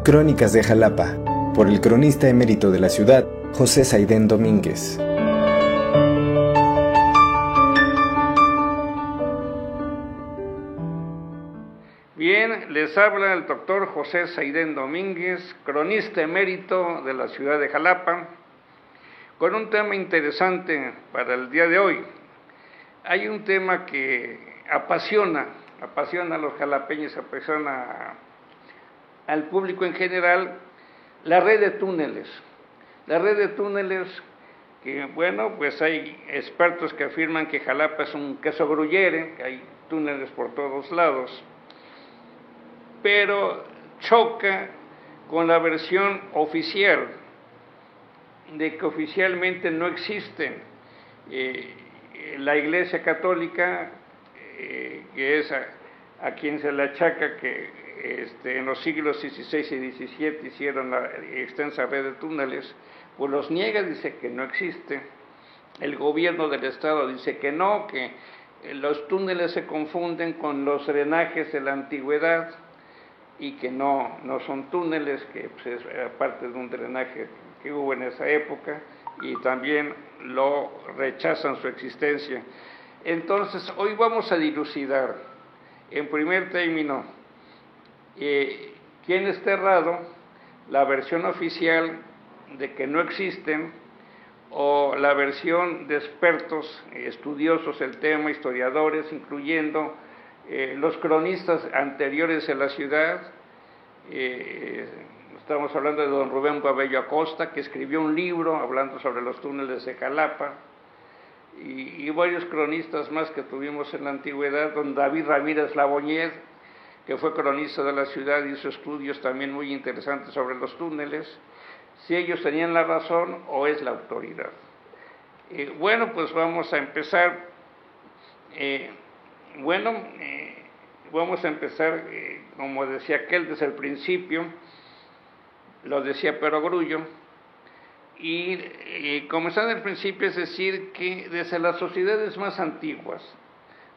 Crónicas de Jalapa, por el cronista emérito de la ciudad, José Saidén Domínguez. Bien, les habla el doctor José Saidén Domínguez, cronista emérito de la ciudad de Jalapa, con un tema interesante para el día de hoy. Hay un tema que apasiona a los jalapeños, apasiona al público en general, la red de túneles. La red de túneles que, bueno, pues hay expertos que afirman que Jalapa es un queso gruyere, que hay túneles por todos lados, pero choca con la versión oficial de que oficialmente no existen. La Iglesia Católica, que es a quien se le achaca que en los siglos XVI y XVII hicieron la extensa red de túneles, pues los niega, dice que no existe. El gobierno del estado dice que no, que los túneles se confunden con los drenajes de la antigüedad y que no son túneles, que pues, es parte de un drenaje que hubo en esa época, y también lo rechazan su existencia. Entonces, hoy vamos a dilucidar, en primer término, quién está errado, la versión oficial de que no existen, o la versión de expertos, estudiosos del tema, historiadores, incluyendo los cronistas anteriores en la ciudad. Estamos hablando de don Rubén Babello Acosta, que escribió un libro hablando sobre los túneles de Jalapa, y varios cronistas más que tuvimos en la antigüedad, don David Ramírez Laboñez, que fue cronista de la ciudad, hizo estudios también muy interesantes sobre los túneles, si ellos tenían la razón o es la autoridad. Bueno, pues vamos a empezar. Vamos a empezar, como decía aquel, desde el principio, lo decía Perogrullo, y comenzar desde el principio, es decir, que desde las sociedades más antiguas,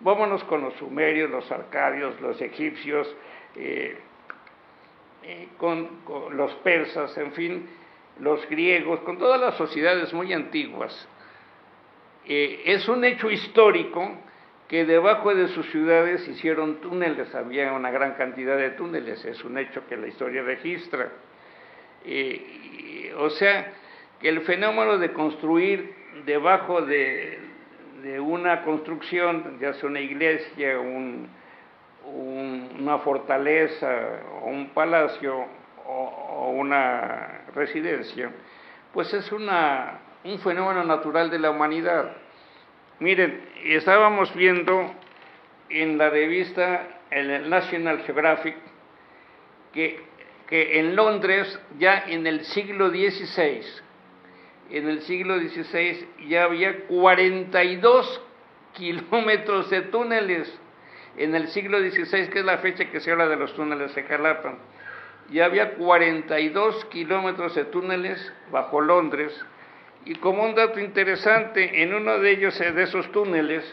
vámonos con los sumerios, los arcadios, los egipcios, con los persas, en fin, los griegos, con todas las sociedades muy antiguas. Es un hecho histórico que debajo de sus ciudades hicieron túneles, había una gran cantidad de túneles, es un hecho que la historia registra. O sea, que el fenómeno de construir debajo de una construcción, ya sea una iglesia, una fortaleza, o un palacio, o una residencia, pues es un fenómeno natural de la humanidad. Miren, estábamos viendo en la revista, en el National Geographic, que en Londres, ya en el siglo XVI, ya había 42 kilómetros de túneles. En el siglo XVI, que es la fecha que se habla de los túneles de Jalapa, ya había 42 kilómetros de túneles bajo Londres. Y como un dato interesante, en uno de ellos, de esos túneles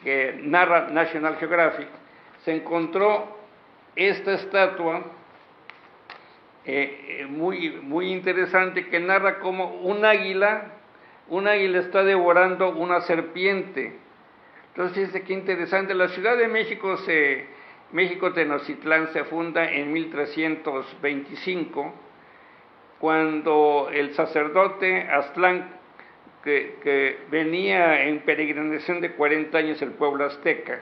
que narra National Geographic, se encontró esta estatua muy interesante, que narra cómo un águila está devorando una serpiente. Entonces, qué interesante. La Ciudad de México, México Tenochtitlán, se funda en 1325, cuando el sacerdote Aztlán, que venía en peregrinación de 40 años el pueblo azteca,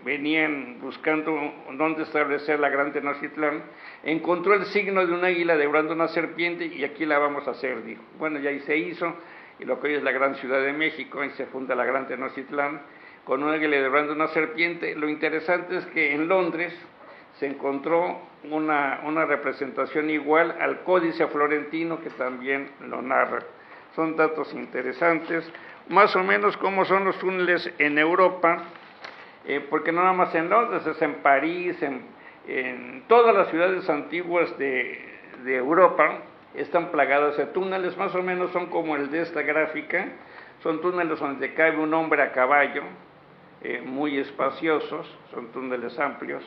venían buscando dónde establecer la gran Tenochtitlán, encontró el signo de un águila devorando una serpiente, y aquí la vamos a hacer, dijo. Bueno, ya ahí se hizo, y lo que hoy es la gran Ciudad de México, ahí se funda la gran Tenochtitlán, con un águila devorando una serpiente. Lo interesante es que en Londres se encontró una representación igual al Códice Florentino, que también lo narra. Son datos interesantes, más o menos cómo son los túneles en Europa, porque no nada más en Londres, es en París, en todas las ciudades antiguas de Europa están plagadas de túneles. Más o menos son como el de esta gráfica, son túneles donde cabe un hombre a caballo, muy espaciosos, son túneles amplios.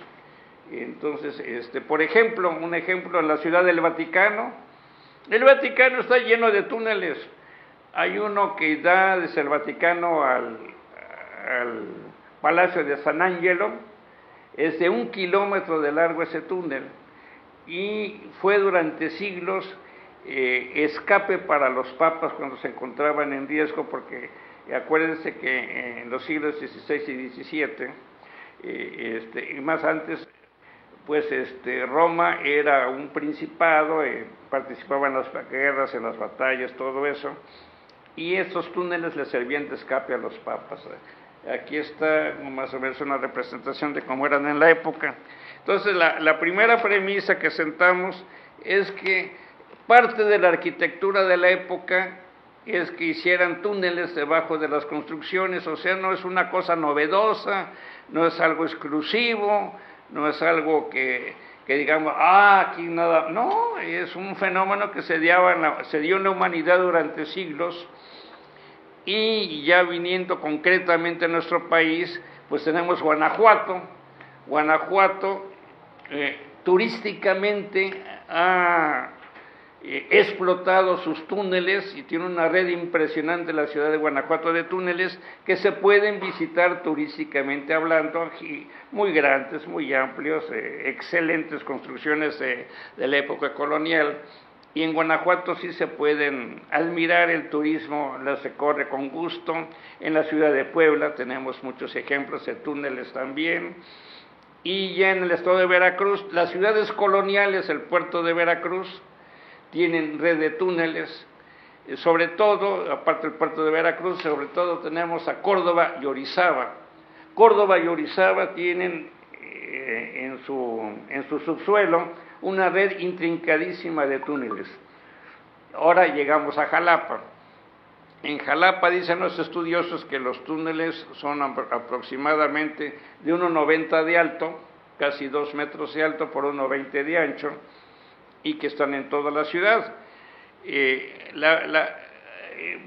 Entonces, por ejemplo, un ejemplo, en la ciudad del Vaticano, el Vaticano está lleno de túneles. Hay uno que da desde el Vaticano al Palacio de San Angelo, es de 1 kilómetro de largo ese túnel, y fue durante siglos escape para los papas cuando se encontraban en riesgo, porque acuérdense que en los siglos XVI y XVII, y más antes, pues Roma era un principado, participaba en las guerras, en las batallas, todo eso, y estos túneles le servían de escape a los papas. Aquí está más o menos una representación de cómo eran en la época. Entonces, la primera premisa que sentamos es que parte de la arquitectura de la época es que hicieran túneles debajo de las construcciones, o sea, no es una cosa novedosa, no es algo exclusivo, no es algo que digamos, aquí nada, no, es un fenómeno que se dio en la humanidad durante siglos, y ya viniendo concretamente a nuestro país, pues tenemos Guanajuato. Guanajuato turísticamente ha explotado sus túneles y tiene una red impresionante la ciudad de Guanajuato de túneles que se pueden visitar turísticamente hablando, muy grandes, muy amplios, excelentes construcciones de la época colonial. Y en Guanajuato sí se pueden admirar el turismo, se corre con gusto. En la ciudad de Puebla tenemos muchos ejemplos de túneles también. Y ya en el estado de Veracruz, las ciudades coloniales, el puerto de Veracruz, tienen red de túneles. Sobre todo, aparte del puerto de Veracruz, sobre todo tenemos a Córdoba y Orizaba. Córdoba y Orizaba tienen en su subsuelo una red intrincadísima de túneles. Ahora llegamos a Jalapa. En Jalapa dicen los estudiosos que los túneles son aproximadamente de 1,90 de alto, casi 2 metros de alto por 1,20 de ancho, y que están en toda la ciudad.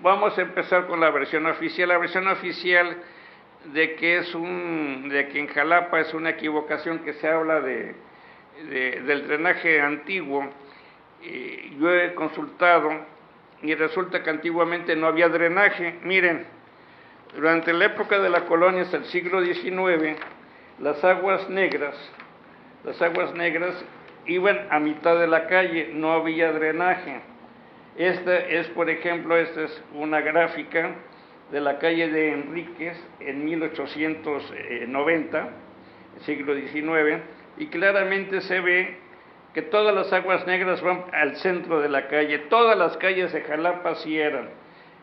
Vamos a empezar con la versión oficial. La versión oficial de que en Jalapa es una equivocación, que se habla del drenaje antiguo. Yo he consultado y resulta que antiguamente no había drenaje. Miren, durante la época de la colonia hasta el siglo XIX, las aguas negras iban a mitad de la calle, no había drenaje. Por ejemplo, esta es una gráfica de la calle de Enríquez en 1890, siglo XIX, y claramente se ve que todas las aguas negras van al centro de la calle. Todas las calles de Jalapa sí eran.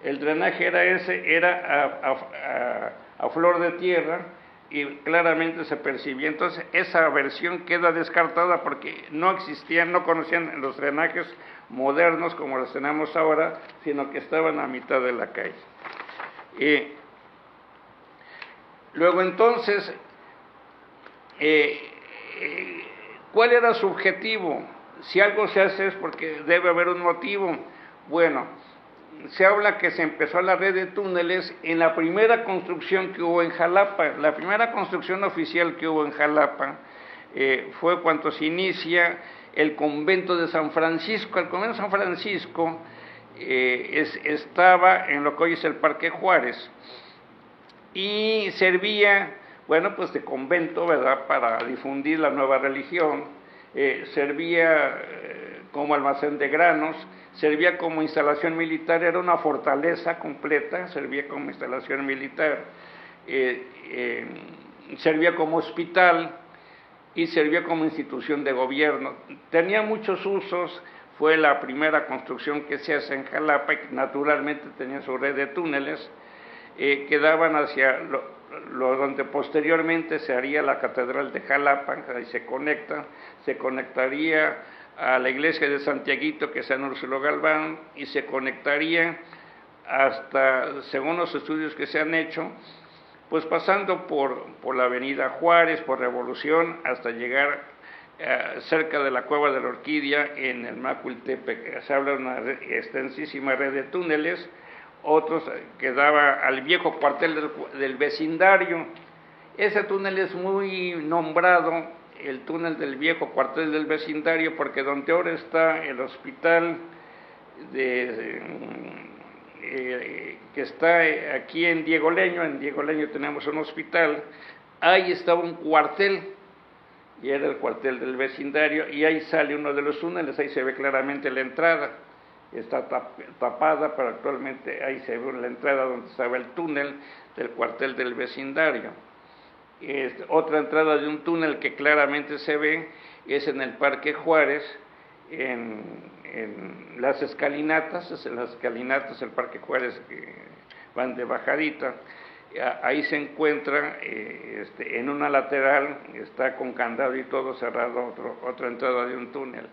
El drenaje era a flor de tierra, y claramente se percibía. Entonces esa versión queda descartada porque no conocían los drenajes modernos como los tenemos ahora, sino que estaban a mitad de la calle. Luego entonces, ¿cuál era su objetivo? Si algo se hace es porque debe haber un motivo. Bueno, se habla que se empezó la red de túneles en la primera construcción que hubo en Jalapa. La primera construcción oficial que hubo en Jalapa fue cuando se inicia el convento de San Francisco. El convento de San Francisco estaba en lo que hoy es el Parque Juárez y servía, bueno, pues de convento, ¿verdad?, para difundir la nueva religión. Servía como almacén de granos, servía como instalación militar, era una fortaleza completa, servía como instalación militar, servía como hospital y servía como institución de gobierno. Tenía muchos usos, fue la primera construcción que se hace en Jalapa y naturalmente tenía su red de túneles que daban hacia donde posteriormente se haría la Catedral de Jalapa. Ahí se conectaría a la iglesia de Santiaguito, que es San Úrsulo Galván, y se conectaría hasta, según los estudios que se han hecho, pues pasando por la avenida Juárez, por Revolución, hasta llegar cerca de la Cueva de la Orquídea, en el Macuiltepec. Se habla de una extensísima red de túneles, otros que daba al viejo cuartel del vecindario. Ese túnel es muy nombrado el túnel del viejo cuartel del vecindario, porque donde ahora está el hospital que está aquí en Diego Leño tenemos un hospital, ahí estaba un cuartel, y era el cuartel del vecindario, y ahí sale uno de los túneles, ahí se ve claramente la entrada, está tapada, pero actualmente ahí se ve la entrada donde estaba el túnel del cuartel del vecindario. Otra entrada de un túnel que claramente se ve es en el Parque Juárez, en las escalinatas, el Parque Juárez, que van de bajadita. Ahí se encuentra, en una lateral, está con candado y todo cerrado, otra entrada de un túnel.